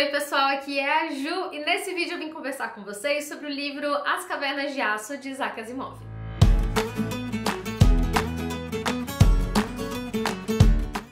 Oi pessoal, aqui é a Ju e nesse vídeo eu vim conversar com vocês sobre o livro As Cavernas de Aço, de Isaac Asimov.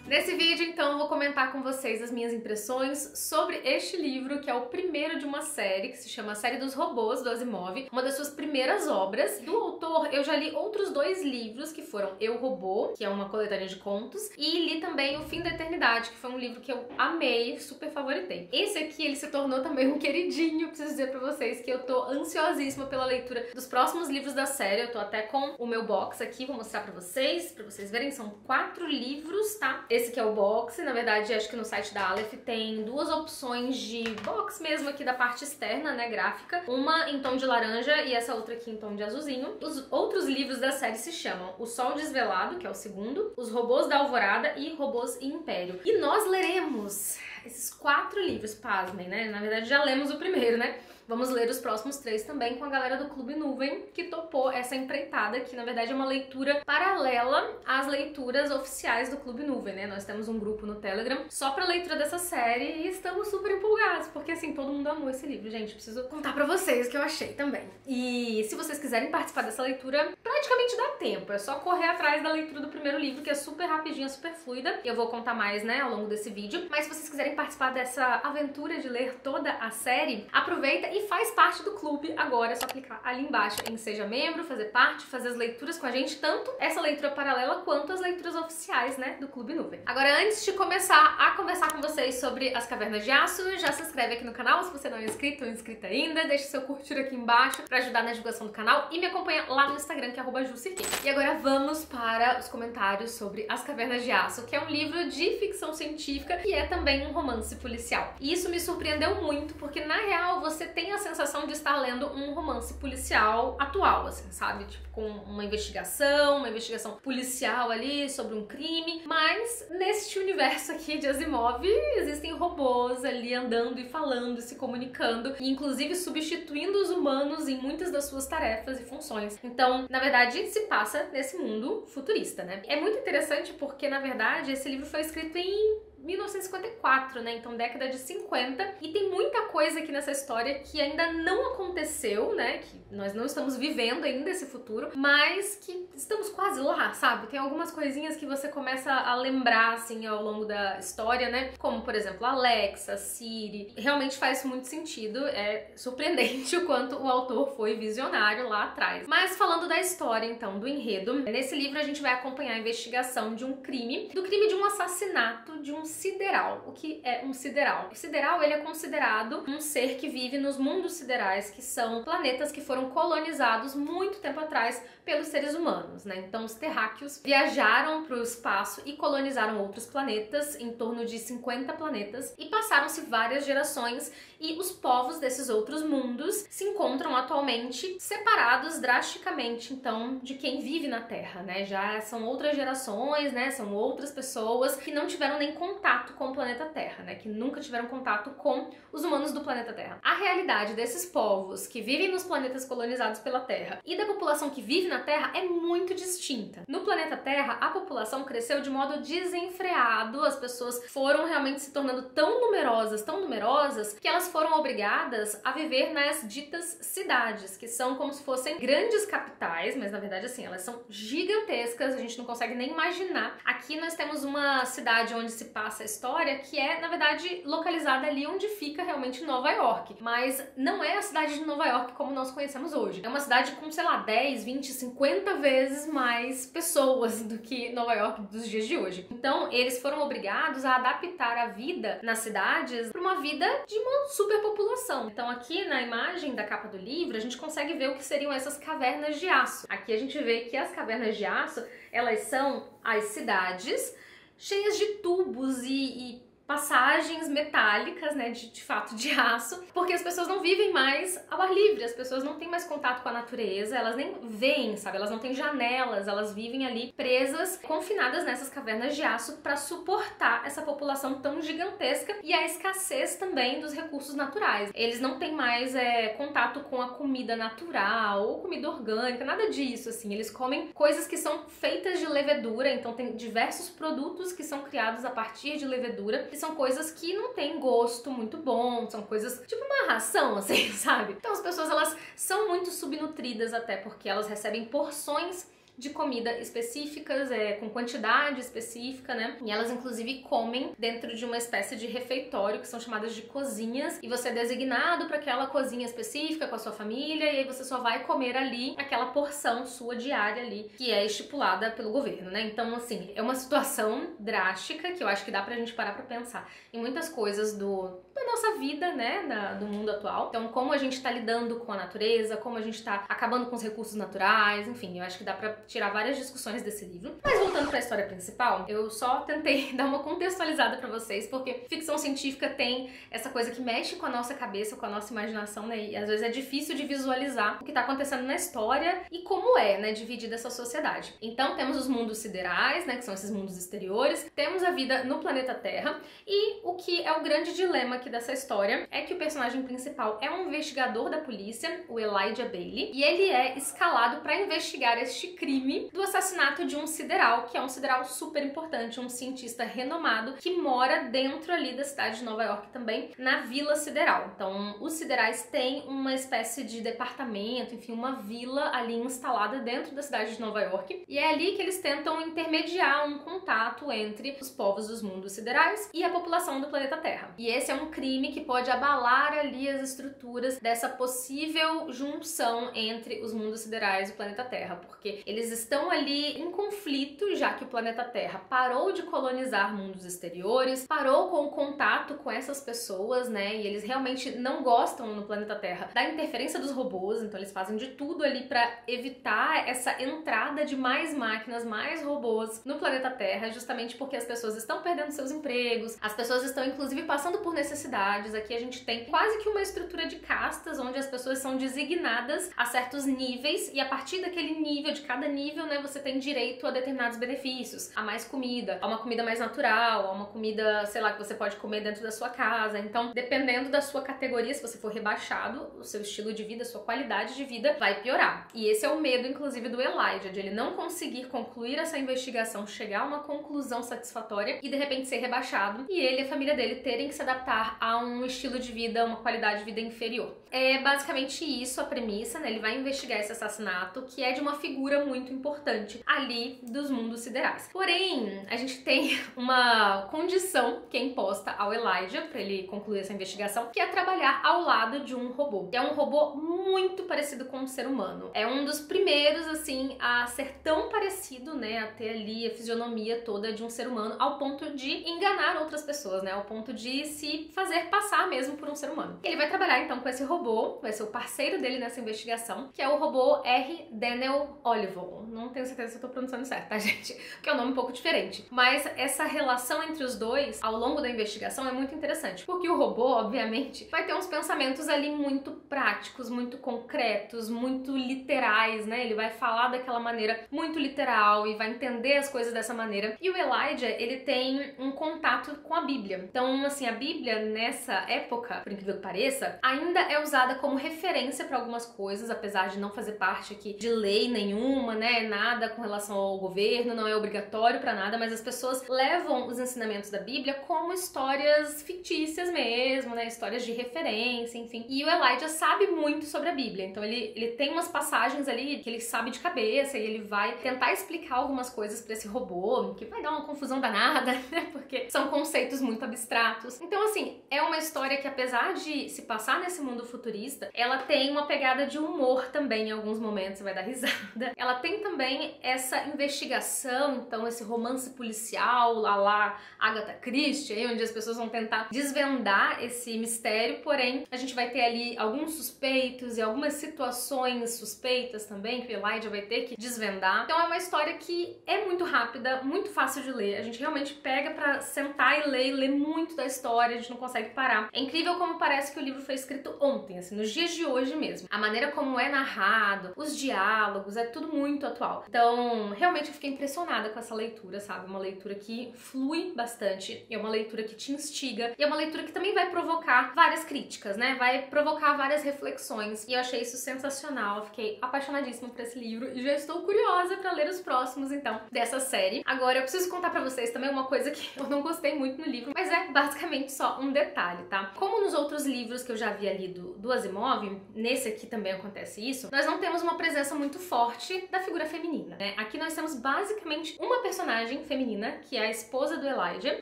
Nesse vídeo, então, eu vou comentar com vocês as minhas impressões sobre este livro, que é o primeiro de uma série, que se chama Série dos Robôs, do Asimov, uma das suas primeiras obras. Do autor, eu já li outros dois livros, que foram Eu, Robô, que é uma coletânea de contos, e li também O Fim da Eternidade, que foi um livro que eu amei, super favoritei. Esse aqui, ele se tornou também um queridinho, preciso dizer pra vocês que eu tô ansiosíssima pela leitura dos próximos livros da série. Eu tô até com o meu box aqui, vou mostrar pra vocês verem, são 4 livros, tá? Esse aqui é o box, na verdade acho que no site da Aleph tem duas opções de box mesmo aqui da parte externa, né, gráfica. Uma em tom de laranja e essa outra aqui em tom de azulzinho. Os outros livros da série se chamam O Sol Desvelado, que é o segundo, Os Robôs da Alvorada e Robôs e Império. E nós leremos esses 4 livros, pasmem, né? Na verdade já lemos o primeiro, né? Vamos ler os próximos 3 também com a galera do Clube Nuvem, que topou essa empreitada, que na verdade é uma leitura paralela às leituras oficiais do Clube Nuvem, né? Nós temos um grupo no Telegram só pra leitura dessa série e estamos super empolgados, porque assim, todo mundo amou esse livro, gente. Preciso contar pra vocês o que eu achei também. E se vocês quiserem participar dessa leitura, praticamente dá tempo. É só correr atrás da leitura do primeiro livro, que é super rapidinha, super fluida. E eu vou contar mais, né, ao longo desse vídeo. Mas se vocês quiserem participar dessa aventura de ler toda a série, aproveita e faz parte do clube agora. É só clicar ali embaixo em Seja Membro, fazer parte, fazer as leituras com a gente, tanto essa leitura paralela quanto as leituras oficiais, né, do Clube Nuvem. Agora, antes de começar a conversar com vocês sobre As Cavernas de Aço, já se inscreve aqui no canal se você não é inscrito ou inscrita ainda, deixa seu curtir aqui embaixo pra ajudar na divulgação do canal e me acompanha lá no Instagram, que é @jusirquim. E agora vamos para os comentários sobre As Cavernas de Aço, que é um livro de ficção científica e é também um romance policial. E isso me surpreendeu muito, porque na real você tem a sensação de estar lendo um romance policial atual, assim, sabe? Tipo, com uma investigação policial ali sobre um crime, mas neste universo aqui de Asimov existem robôs ali andando e falando, se comunicando e inclusive substituindo os humanos em muitas das suas tarefas e funções. Então, na verdade, se passa nesse mundo futurista, né? É muito interessante porque, na verdade, esse livro foi escrito em 1954, né? Então década de 50, e tem muita coisa aqui nessa história que ainda não aconteceu, né? Que nós não estamos vivendo ainda esse futuro, mas que estamos quase lá, sabe? Tem algumas coisinhas que você começa a lembrar, assim, ao longo da história, né? Como, por exemplo, Alexa, Siri. Realmente faz muito sentido, é surpreendente o quanto o autor foi visionário lá atrás. Mas falando da história, então, do enredo, nesse livro a gente vai acompanhar a investigação de um crime, de um assassinato de um sideral. O que é um sideral? O sideral, ele é considerado um ser que vive nos mundos siderais, que são planetas que foram colonizados muito tempo atrás pelos seres humanos, né? Então os terráqueos viajaram para o espaço e colonizaram outros planetas, em torno de 50 planetas, e passaram-se várias gerações e os povos desses outros mundos se encontram atualmente separados drasticamente, então, de quem vive na Terra, né? Já são outras gerações, né? São outras pessoas que não tiveram nem contato com o planeta Terra, né? Que nunca tiveram contato com os humanos do planeta Terra. A realidade desses povos que vivem nos planetas colonizados pela Terra e da população que vive na Terra é muito distinta. No planeta Terra, a população cresceu de modo desenfreado, as pessoas foram realmente se tornando tão numerosas, que elas foram obrigadas a viver nas ditas cidades, que são como se fossem grandes capitais, mas na verdade, assim, elas são gigantescas, a gente não consegue nem imaginar. Aqui nós temos uma cidade onde se passa a história, que é, na verdade, localizada ali onde fica realmente Nova York. Mas não é a cidade de Nova York como nós conhecemos hoje. É uma cidade com, sei lá, 10, 20, 50 vezes mais pessoas do que Nova York dos dias de hoje. Então, eles foram obrigados a adaptar a vida nas cidades para uma vida de uma superpopulação. Então, aqui na imagem da capa do livro, a gente consegue ver o que seriam essas cavernas de aço. Aqui a gente vê que as cavernas de aço, elas são as cidades cheias de tubos e passagens metálicas, né, de fato de aço, porque as pessoas não vivem mais ao ar livre, as pessoas não têm mais contato com a natureza, elas nem veem, sabe, elas não têm janelas, elas vivem ali presas, confinadas nessas cavernas de aço para suportar essa população tão gigantesca e a escassez também dos recursos naturais. Eles não têm mais contato com a comida natural ou comida orgânica, nada disso, assim, eles comem coisas que são feitas de levedura, então tem diversos produtos que são criados a partir de levedura, que são coisas que não tem gosto muito bom, são coisas tipo uma ração, assim, sabe? Então as pessoas, elas são muito subnutridas até porque elas recebem porções de comida específicas, com quantidade específica, né? E elas inclusive comem dentro de uma espécie de refeitório que são chamadas de cozinhas, e você é designado para aquela cozinha específica com a sua família, e aí você só vai comer ali aquela porção sua diária ali, que é estipulada pelo governo, né? Então, assim, é uma situação drástica que eu acho que dá pra gente parar pra pensar em muitas coisas da nossa vida, né, do mundo atual. Então, como a gente tá lidando com a natureza, como a gente tá acabando com os recursos naturais, enfim, eu acho que dá pra tirar várias discussões desse livro. Mas voltando pra história principal, eu só tentei dar uma contextualizada pra vocês, porque ficção científica tem essa coisa que mexe com a nossa cabeça, com a nossa imaginação, né, e às vezes é difícil de visualizar o que tá acontecendo na história e como é, né, dividida essa sociedade. Então, temos os mundos siderais, né, que são esses mundos exteriores, temos a vida no planeta Terra, e o que é o grande dilema aqui dessa história é que o personagem principal é um investigador da polícia, o Elijah Baley, e ele é escalado pra investigar este crime do assassinato de um sideral, que é um sideral super importante, um cientista renomado que mora dentro ali da cidade de Nova York também, na Vila Sideral. Então, os siderais têm uma espécie de departamento, enfim, uma vila ali instalada dentro da cidade de Nova York, e é ali que eles tentam intermediar um contato entre os povos dos mundos siderais e a população do planeta Terra. E esse é um crime que pode abalar ali as estruturas dessa possível junção entre os mundos siderais e o planeta Terra, porque eles estão ali em conflito, já que o planeta Terra parou de colonizar mundos exteriores, parou com o contato com essas pessoas, né? E eles realmente não gostam no planeta Terra da interferência dos robôs, então eles fazem de tudo ali para evitar essa entrada de mais máquinas, mais robôs no planeta Terra, justamente porque as pessoas estão perdendo seus empregos, as pessoas estão inclusive passando por necessidades. Aqui a gente tem quase que uma estrutura de castas, onde as pessoas são designadas a certos níveis, e a partir daquele nível, de cada nível, né, você tem direito a determinados benefícios, a mais comida, a uma comida mais natural, a uma comida, sei lá, que você pode comer dentro da sua casa. Então, dependendo da sua categoria, se você for rebaixado, o seu estilo de vida, a sua qualidade de vida vai piorar. E esse é o medo, inclusive, do Elijah, de ele não conseguir concluir essa investigação, chegar a uma conclusão satisfatória e, de repente, ser rebaixado, e ele e a família dele terem que se adaptar a um estilo de vida, uma qualidade de vida inferior. É basicamente isso a premissa, né? Ele vai investigar esse assassinato, que é de uma figura muito importante ali dos mundos siderais. Porém, a gente tem uma condição que é imposta ao Elijah para ele concluir essa investigação, que é trabalhar ao lado de um robô. É um robô muito parecido com um ser humano. É um dos primeiros, assim, a ser tão parecido, né, a ter ali a fisionomia toda de um ser humano, ao ponto de enganar outras pessoas, né, ao ponto de se fazer passar mesmo por um ser humano. Ele vai trabalhar então com esse robô, vai ser o parceiro dele nessa investigação, que é o robô R. Daniel Oliver. Não tenho certeza se eu tô pronunciando certo, tá, gente? Porque é um nome um pouco diferente. Mas essa relação entre os dois, ao longo da investigação, é muito interessante. Porque o robô, obviamente, vai ter uns pensamentos ali muito práticos, muito concretos, muito literais, né? Ele vai falar daquela maneira muito literal e vai entender as coisas dessa maneira. E o Elijah, ele tem um contato com a Bíblia. Então, assim, a Bíblia, nessa época, por incrível que pareça, ainda é usada como referência para algumas coisas, apesar de não fazer parte aqui de lei nenhuma, né? Nada com relação ao governo, não é obrigatório para nada, mas as pessoas levam os ensinamentos da Bíblia como histórias fictícias mesmo, né? Histórias de referência, enfim. E o Elijah sabe muito sobre a Bíblia, então ele tem umas passagens ali que ele sabe de cabeça e ele vai tentar explicar algumas coisas para esse robô, que vai dar uma confusão danada, né? Porque são conceitos muito abstratos. Então, assim, é uma história que, apesar de se passar nesse mundo futurista, ela tem uma pegada de humor também em alguns momentos, você vai dar risada. Ela tem também essa investigação, então esse romance policial, lá Agatha Christie, aí, onde as pessoas vão tentar desvendar esse mistério, porém a gente vai ter ali alguns suspeitos e algumas situações suspeitas também que o Elijah vai ter que desvendar. Então é uma história que é muito rápida, muito fácil de ler. A gente realmente pega pra sentar e ler muito da história, a gente não consegue reparar. É incrível como parece que o livro foi escrito ontem, assim, nos dias de hoje mesmo. A maneira como é narrado, os diálogos, é tudo muito atual. Então, realmente eu fiquei impressionada com essa leitura, sabe? Uma leitura que flui bastante, é uma leitura que te instiga, e é uma leitura que também vai provocar várias críticas, né? Vai provocar várias reflexões, e eu achei isso sensacional. Fiquei apaixonadíssima por esse livro e já estou curiosa pra ler os próximos, então, dessa série. Agora, eu preciso contar pra vocês também uma coisa que eu não gostei muito no livro, mas é basicamente só um detalhe, tá? Como nos outros livros que eu já havia lido do Asimov, nesse aqui também acontece isso, nós não temos uma presença muito forte da figura feminina, né? Aqui nós temos basicamente uma personagem feminina, que é a esposa do Elijah,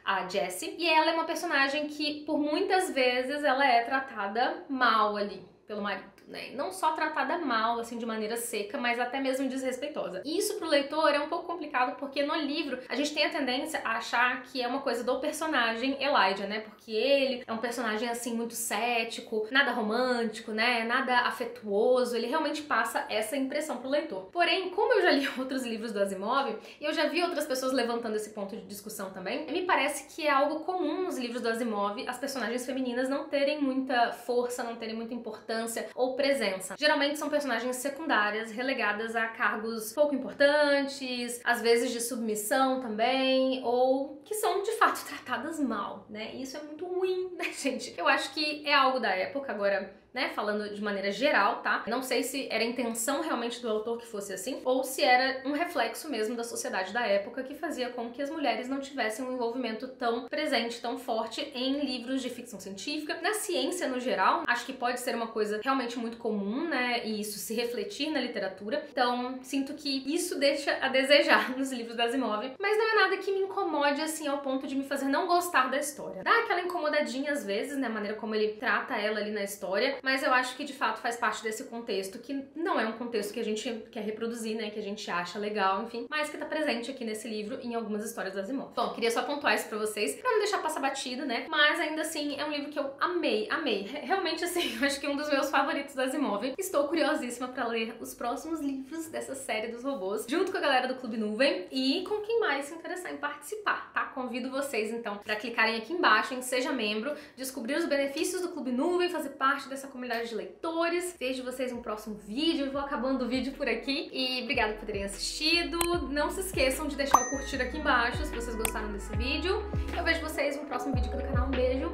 a Jessie, e ela é uma personagem que, por muitas vezes, ela é tratada mal ali pelo marido, né? Não só tratada mal, assim, de maneira seca, mas até mesmo desrespeitosa. E isso pro leitor é um pouco complicado, porque no livro a gente tem a tendência a achar que é uma coisa do personagem Elijah, né? Porque ele é um personagem, assim, muito cético, nada romântico, né? Nada afetuoso, ele realmente passa essa impressão pro leitor. Porém, como eu já li outros livros do Asimov, e eu já vi outras pessoas levantando esse ponto de discussão também, me parece que é algo comum nos livros do Asimov as personagens femininas não terem muita força, não terem muita importância ou presença. Geralmente são personagens secundárias, relegadas a cargos pouco importantes, às vezes de submissão também, ou que são de fato tratadas mal, né? E isso é muito ruim, né, gente? Eu acho que é algo da época, agora, né, falando de maneira geral, tá? Não sei se era a intenção realmente do autor que fosse assim, ou se era um reflexo mesmo da sociedade da época que fazia com que as mulheres não tivessem um envolvimento tão presente, tão forte em livros de ficção científica. Na ciência, no geral, acho que pode ser uma coisa realmente muito comum, né, e isso se refletir na literatura. Então, sinto que isso deixa a desejar nos livros da Asimov, mas não é nada que me incomode, assim, ao ponto de me fazer não gostar da história. Dá aquela incomodadinha às vezes, né, a maneira como ele trata ela ali na história, mas eu acho que de fato faz parte desse contexto, que não é um contexto que a gente quer reproduzir, né, que a gente acha legal, enfim, mas que tá presente aqui nesse livro e em algumas histórias do Asimov. Bom, queria só pontuar isso pra vocês, pra não deixar passar batido, né, mas ainda assim é um livro que eu amei. Realmente, assim, eu acho que é um dos meus favoritos do Asimov. Estou curiosíssima pra ler os próximos livros dessa série dos robôs, junto com a galera do Clube Nuvem e com quem mais se interessar em participar, tá? Convido vocês, então, pra clicarem aqui embaixo em Seja Membro, descobrir os benefícios do Clube Nuvem, fazer parte dessa comunidade de leitores. Vejo vocês no próximo vídeo. Eu vou acabando o vídeo por aqui. E obrigada por terem assistido. Não se esqueçam de deixar o curtir aqui embaixo se vocês gostaram desse vídeo. Eu vejo vocês no próximo vídeo aqui do canal. Um beijo.